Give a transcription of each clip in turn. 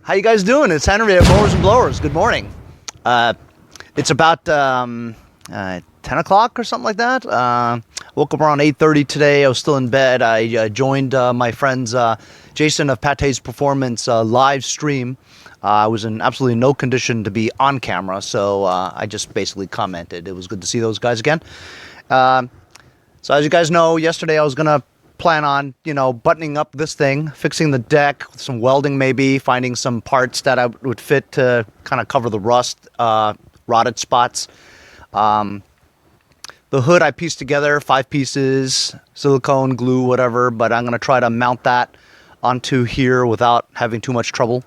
How you guys doing? It's Henry at Mowers and Blowers. Good morning. It's about 10 o'clock or something like that. Woke up around 8:30 today. I was still in bed. I joined my friends Jason of Pate's Performance live stream. I was in absolutely no condition to be on camera, so I just basically commented. It was good to see those guys again. So as you guys know, yesterday I was going to plan on, buttoning up this thing, fixing the deck, some welding maybe, finding some parts that would fit to kind of cover the rust, rotted spots. The hood I pieced together, 5 pieces, silicone, glue, whatever, but I'm going to try to mount that onto here without having too much trouble.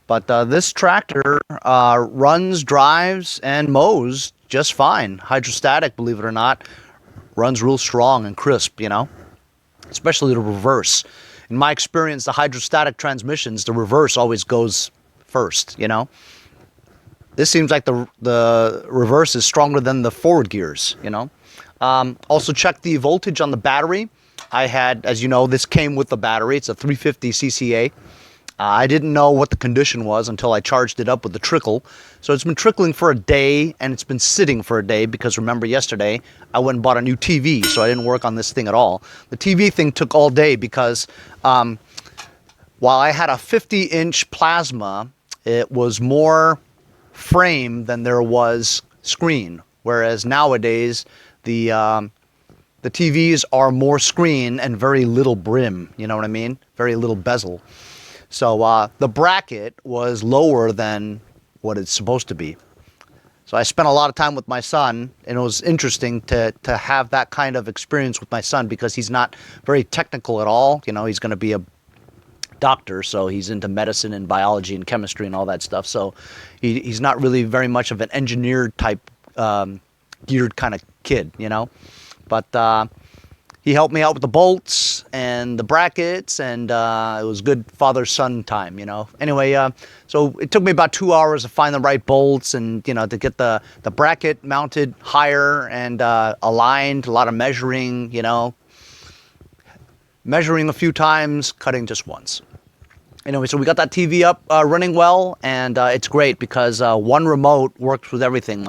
But this tractor runs, drives, and mows just fine. Hydrostatic, believe it or not, runs real strong and crisp, especially the reverse. In my experience, the hydrostatic transmissions, the reverse always goes first, This seems like the reverse is stronger than the forward gears, Also check the voltage on the battery. I had, as you know, this came with the battery. It's a 350 CCA. I didn't know what the condition was until I charged it up with the trickle. So it's been trickling for a day, and it's been sitting for a day because remember yesterday I went and bought a new TV, so I didn't work on this thing at all. The TV thing took all day because while I had a 50-inch plasma, it was more frame than there was screen, whereas nowadays the TVs are more screen and very little brim, you know what I mean? Very little bezel. So the bracket was lower than what it's supposed to be. So I spent a lot of time with my son, and it was interesting to have that kind of experience with my son because he's not very technical at all. He's going to be a doctor, so he's into medicine and biology and chemistry and all that stuff. So he's not really very much of an engineer type geared kind of kid, But he helped me out with the bolts and the brackets, and it was good father-son time, Anyway, so it took me about 2 hours to find the right bolts and, to get the bracket mounted higher and aligned, a lot of measuring, measuring a few times, cutting just once. Anyway, so we got that TV up running well, and it's great because one remote works with everything.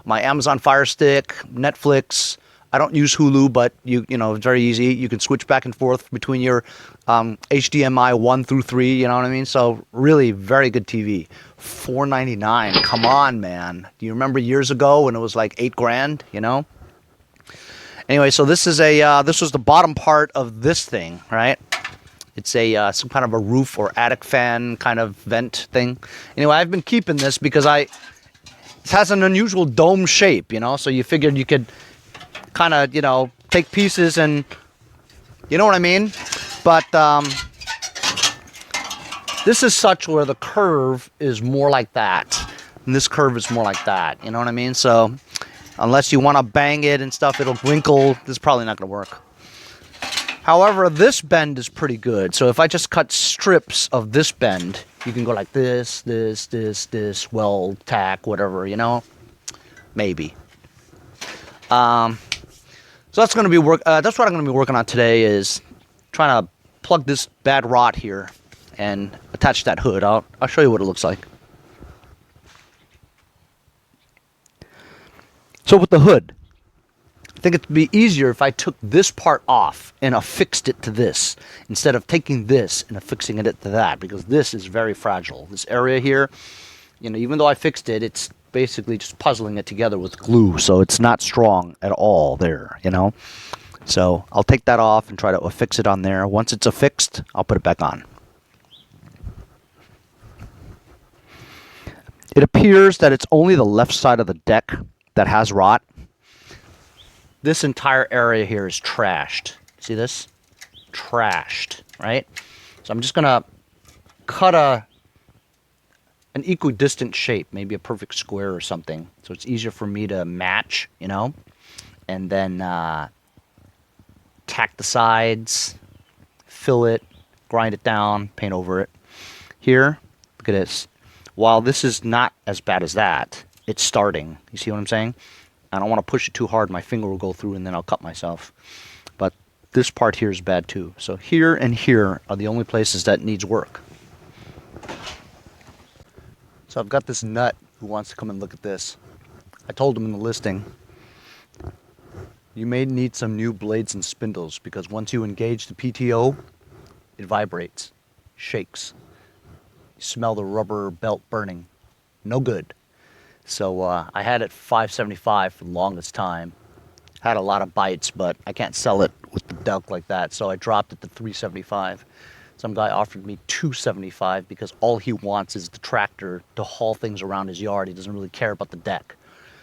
My Amazon Fire Stick, Netflix. I don't use Hulu, but it's very easy. You can switch back and forth between your HDMI 1 through 3, you know what I mean? So really very good TV. $499. Come on, man. Do you remember years ago when it was like $8,000, Anyway, so this is this was the bottom part of this thing, right? It's a some kind of a roof or attic fan kind of vent thing. Anyway, I've been keeping this because it has an unusual dome shape, So you figured you could kind of, take pieces and, you know what I mean? But this is such where the curve is more like that, and this curve is more like that, you know what I mean? So unless you want to bang it and stuff, it'll wrinkle. This is probably not going to work. However, this bend is pretty good. So if I just cut strips of this bend, you can go like this, this, weld, tack, whatever, Maybe. So that's going to be that's what I'm going to be working on today, is trying to plug this bad rot here and attach that hood. I'll show you what it looks like. So with the hood, I think it'd be easier if I took this part off and affixed it to this instead of taking this and affixing it to that, because this is very fragile. This area here, even though I fixed it, it's basically just puzzling it together with glue, so it's not strong at all there, So I'll take that off and try to affix it on there. Once it's affixed, I'll put it back on. It appears that it's only the left side of the deck that has rot. This entire area here is trashed. See this? Trashed, right? So I'm just gonna cut an equidistant shape, maybe a perfect square or something, so it's easier for me to match, and then tack the sides, fill it, grind it down, paint over it. Here, look at this. While this is not as bad as that, it's starting. You see what I'm saying? I don't want to push it too hard. My finger will go through and then I'll cut myself. But this part here is bad too. So here and here are the only places that needs work. So I've got this nut who wants to come and look at this. I told him in the listing, you may need some new blades and spindles because once you engage the PTO, it vibrates, shakes. You smell the rubber belt burning. No good. So I had it 575 for the longest time. Had a lot of bites, but I can't sell it with the duck like that, so I dropped it to 375. Some guy offered me 275 because all he wants is the tractor to haul things around his yard. He doesn't really care about the deck.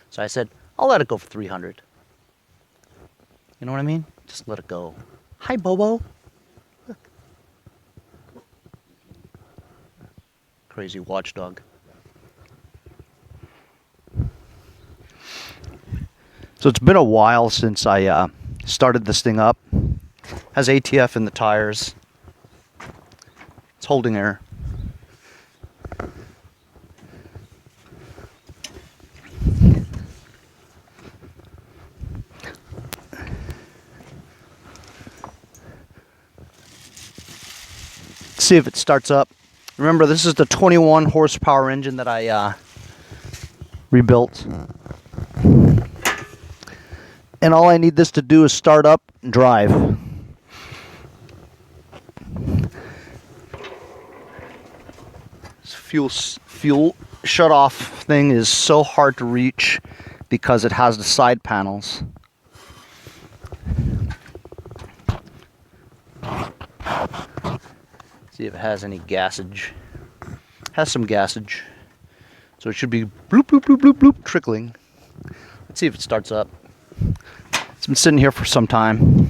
So I said, I'll let it go for 300. You know what I mean? Just let it go. Hi, Bobo. Look. Crazy watchdog. So it's been a while since I started this thing up. Has ATF in the tires. It's holding air. See if it starts up. Remember, this is the 21 horsepower engine that I rebuilt. And all I need this to do is start up and drive. This fuel shut-off thing is so hard to reach because it has the side panels. See if it has any gassage. Has some gassage. So it should be bloop, bloop, bloop, bloop, bloop, trickling. Let's see if it starts up. It's been sitting here for some time.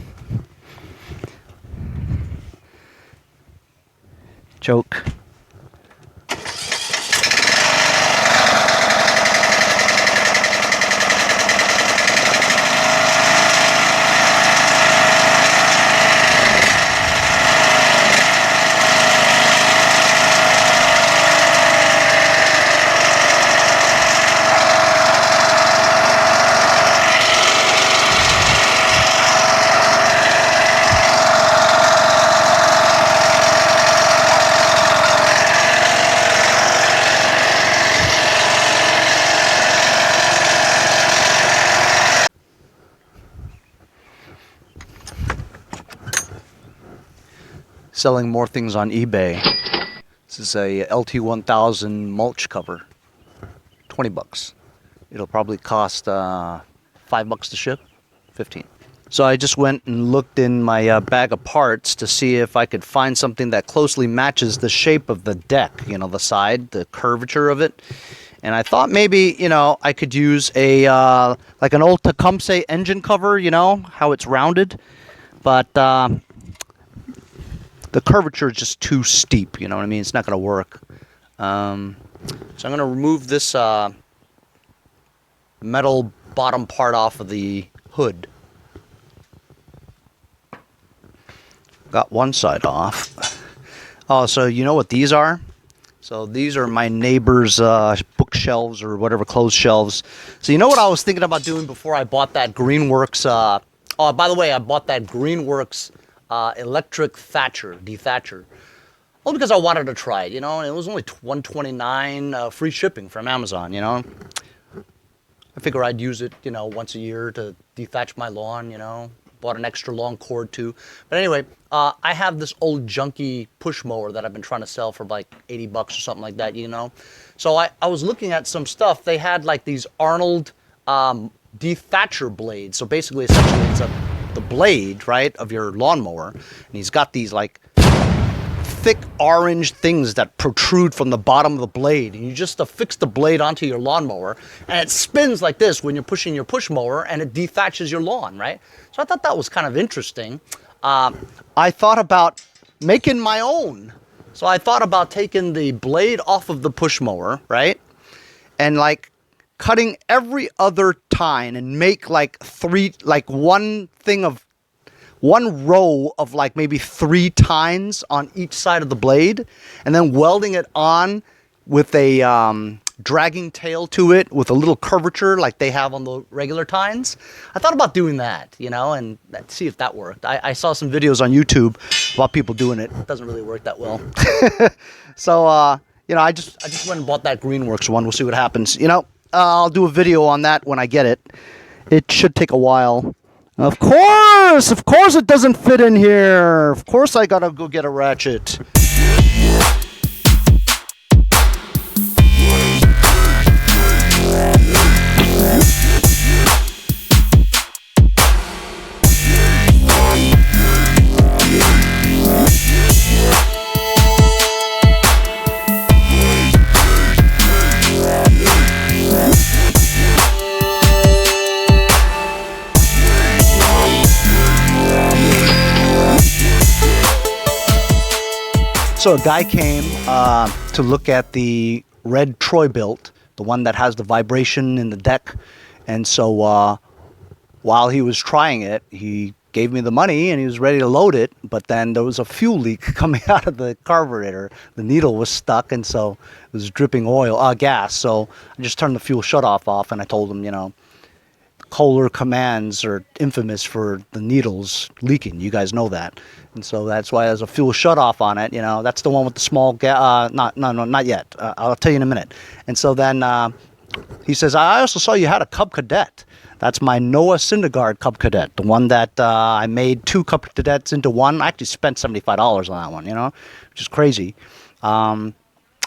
Choke. Selling more things on eBay. This is a LT1000 mulch cover. 20 bucks. It'll probably cost $5 to ship. 15. So I just went and looked in my bag of parts to see if I could find something that closely matches the shape of the deck, you know, the side, the curvature of it. And I thought maybe, you know, I could use a like an old Tecumseh engine cover, you know, how it's rounded. But the curvature is just too steep, you know what I mean? It's not going to work. So I'm going to remove this metal bottom part off of the hood. Got one side off. Oh, so you know what these are? So these are my neighbor's bookshelves or whatever, closed shelves. So you know what I was thinking about doing before I bought that Greenworks... oh, by the way, I bought that Greenworks... electric Dethatcher. Only because I wanted to try it, you know, and it was only $129 free shipping from Amazon, you know. I figure I'd use it, you know, once a year to dethatch my lawn, you know. Bought an extra long cord too. But anyway, I have this old junky push mower that I've been trying to sell for like 80 bucks or something like that, you know. So I was looking at some stuff. They had like these Arnold Dethatcher blades. So basically, essentially, it's the blade, right, of your lawnmower, and he's got these like thick orange things that protrude from the bottom of the blade, and you just affix the blade onto your lawnmower, and it spins like this when you're pushing your push mower, and it dethatches your lawn, right? So I thought that was kind of interesting. I thought about making my own. So I thought about taking the blade off of the push mower, right, and like cutting every other tine and make like one row of like maybe 3 tines on each side of the blade, and then welding it on with a dragging tail to it with a little curvature like they have on the regular tines. I thought about doing that, you know, and see if that worked. I saw some videos on YouTube about people doing it. It doesn't really work that well. So you know, I just went and bought that Greenworks one. We'll see what happens. You know, I'll do a video on that when I get it. It should take a while. Of course it doesn't fit in here. Of course I gotta go get a ratchet. So a guy came to look at the red Troy built, the one that has the vibration in the deck. And so while he was trying it, he gave me the money and he was ready to load it. But then there was a fuel leak coming out of the carburetor. The needle was stuck, and so it was dripping gas. So I just turned the fuel shutoff off, and I told him, you know, Kohler commands are infamous for the needles leaking. You guys know that. And so that's why there's a fuel shutoff on it. You know, that's the one with the small not yet. I'll tell you in a minute. And so then he says, I also saw you had a Cub Cadet. That's my Noah Syndergaard Cub Cadet, the one that I made 2 Cub Cadets into one. I actually spent $75 on that one, you know, which is crazy.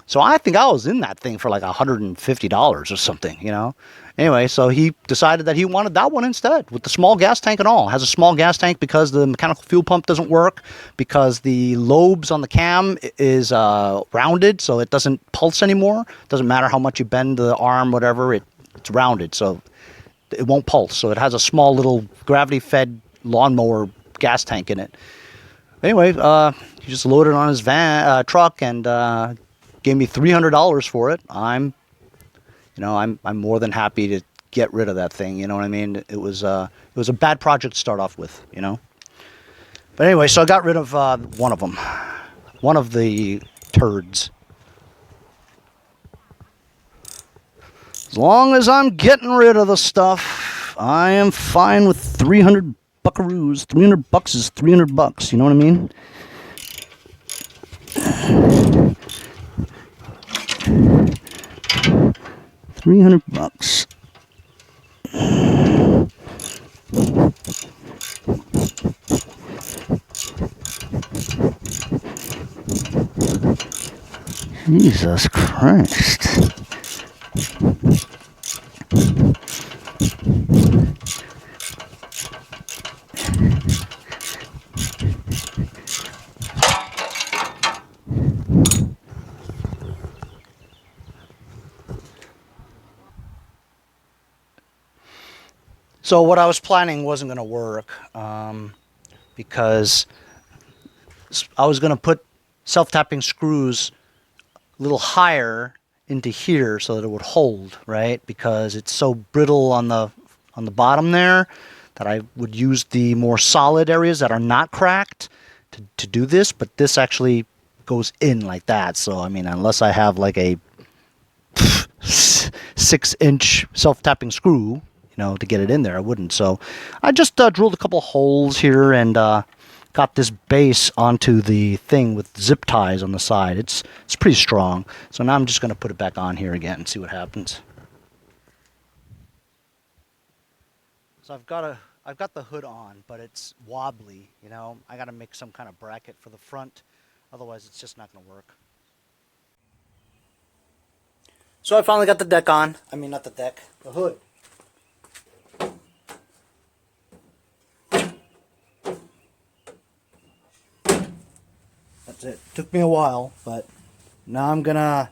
So I think I was in that thing for like $150 or something, you know. Anyway, so he decided that he wanted that one instead with the small gas tank and all. It has a small gas tank because the mechanical fuel pump doesn't work, because the lobes on the cam is rounded, so it doesn't pulse anymore. Doesn't matter how much you bend the arm, whatever, it's rounded, so it won't pulse. So it has a small little gravity-fed lawnmower gas tank in it. Anyway, he just loaded it on his truck and gave me $300 for it. I'm more than happy to get rid of that thing. You know what I mean? It was a bad project to start off with, you know. But anyway, so I got rid of one of them, one of the turds. As long as I'm getting rid of the stuff, I am fine with 300 buckaroos. $300 is $300. You know what I mean? $300. Jesus Christ. So what I was planning wasn't going to work because I was going to put self-tapping screws a little higher into here so that it would hold, right? Because it's so brittle on the bottom there that I would use the more solid areas that are not cracked to do this, but this actually goes in like that. So I mean, unless I have like a 6-inch self-tapping screw, you know, to get it in there, I wouldn't. So I just drilled a couple holes here and got this base onto the thing with zip ties on the side. It's pretty strong. So now I'm just going to put it back on here again and see what happens. So I've got the hood on, but it's wobbly, you know. I got to make some kind of bracket for the front, otherwise it's just not going to work. So I finally got the deck on. I mean, not the deck, the hood. That's it. Took me a while, but now I'm gonna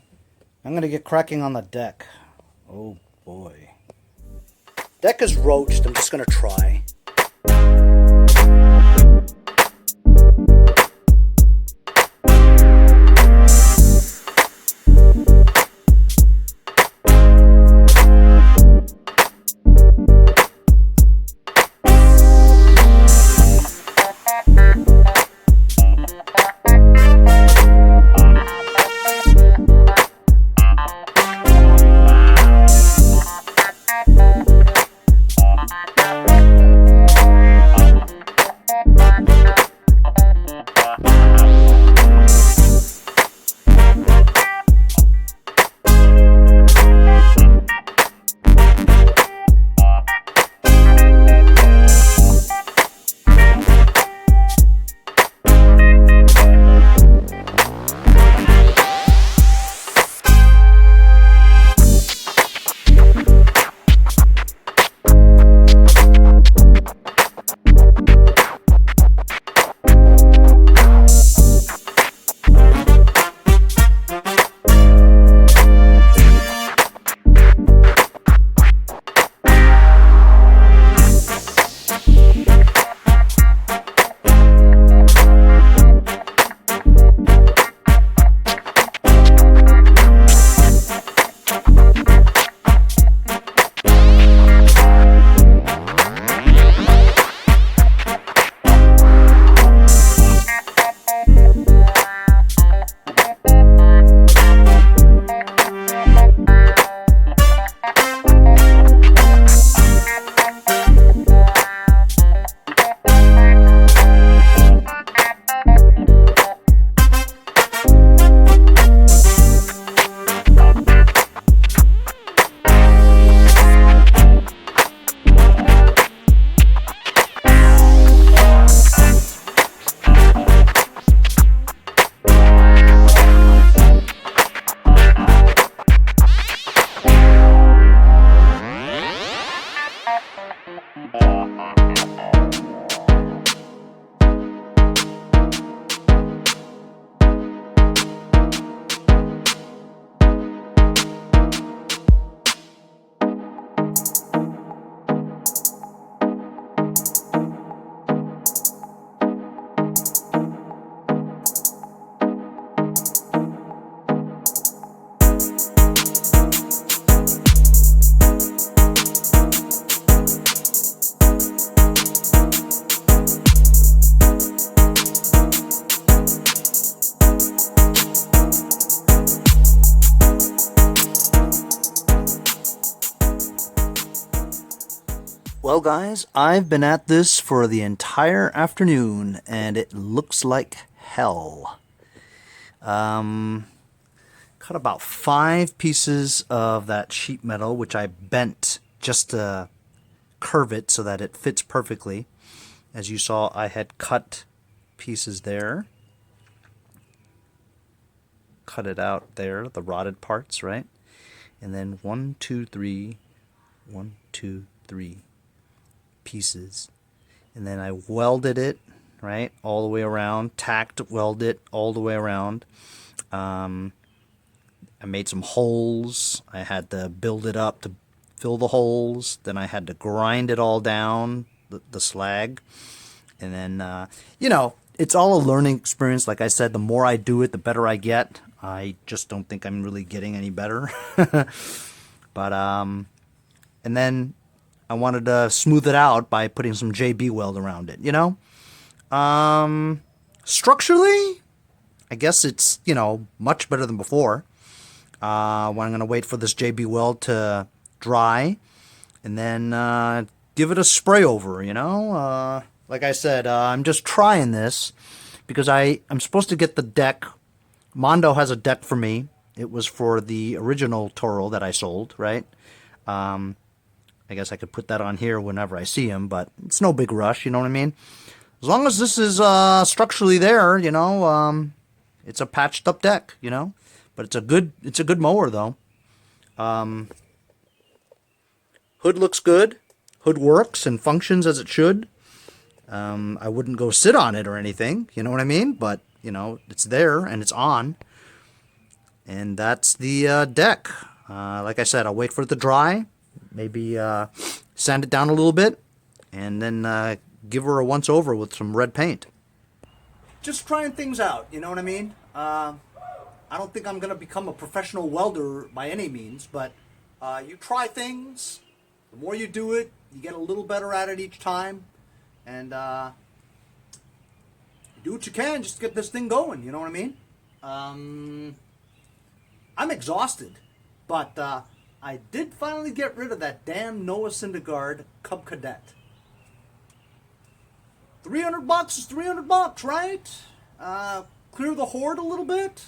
get cracking on the deck. Oh boy. Deck is roached. I'm just gonna try. Well, guys, I've been at this for the entire afternoon, and it looks like hell. Cut about 5 pieces of that sheet metal, which I bent just to curve it so that it fits perfectly. As you saw, I had cut pieces there. Cut it out there, the rotted parts, right? And then 1, 2, 3, 1, 2, 3 pieces. And then I welded it, right, all the way around, tacked, welded it all the way around. I made some holes. I had to build it up to fill the holes. Then I had to grind it all down, the slag. And then, you know, it's all a learning experience. Like I said, the more I do it, the better I get. I just don't think I'm really getting any better. But, and then I wanted to smooth it out by putting some JB Weld around it, you know? Structurally, I guess it's, you know, much better than before. When I'm going to wait for this JB Weld to dry and then give it a spray over, you know? Like I said, I'm just trying this because I'm supposed to get the deck. Mondo has a deck for me. It was for the original Toro that I sold, right? I guess I could put that on here whenever I see him, but it's no big rush, you know what I mean? As long as this is structurally there, you know, it's a patched up deck, you know? But it's a good mower though. Hood looks good. Hood works and functions as it should. I wouldn't go sit on it or anything, you know what I mean? But, you know, it's there and it's on. And that's the deck. Like I said, I'll wait for it to dry. Maybe sand it down a little bit. And then give her a once over with some red paint. Just trying things out, you know what I mean? I don't think I'm going to become a professional welder by any means. But you try things. The more you do it, you get a little better at it each time. And do what you can just to get this thing going, you know what I mean? I'm exhausted, but I did finally get rid of that damn Noah Syndergaard Cub Cadet. $300 is $300, right? Clear the hoard a little bit.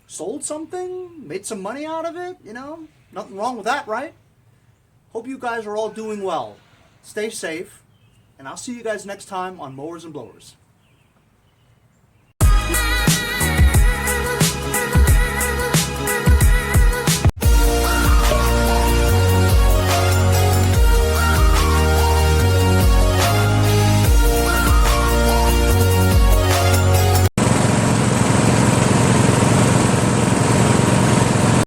Sold something, made some money out of it, you know? Nothing wrong with that, right? Hope you guys are all doing well. Stay safe. And I'll see you guys next time on Mowers and Blowers.